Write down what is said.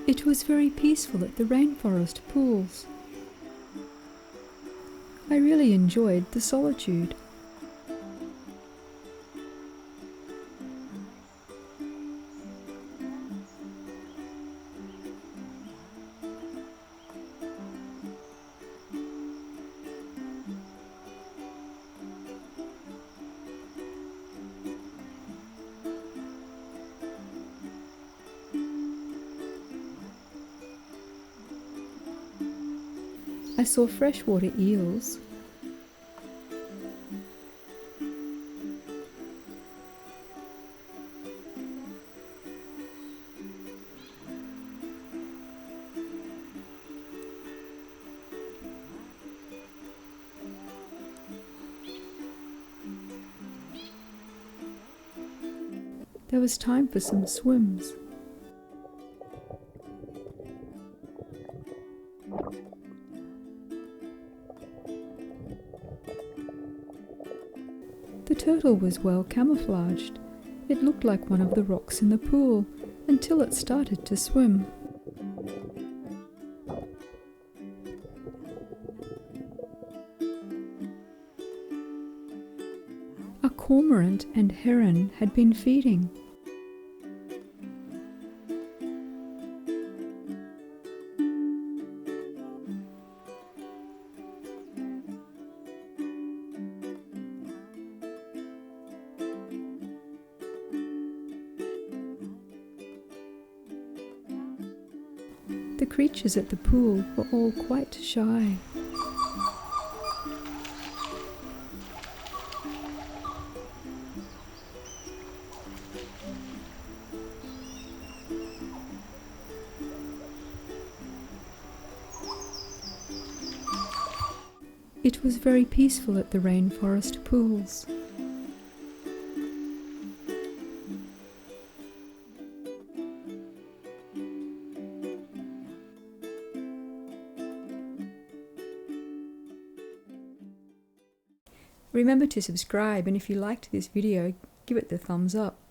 It was very peaceful at the rainforest pools. I really enjoyed the solitude. I saw freshwater eels. There was time for some swims. The turtle was well camouflaged. It looked like one of the rocks in the pool until it started to swim. A cormorant and heron had been feeding. The creatures at the pool were all quite shy. It was very peaceful at the rainforest pools. Remember to subscribe, and if you liked this video, give it the thumbs up.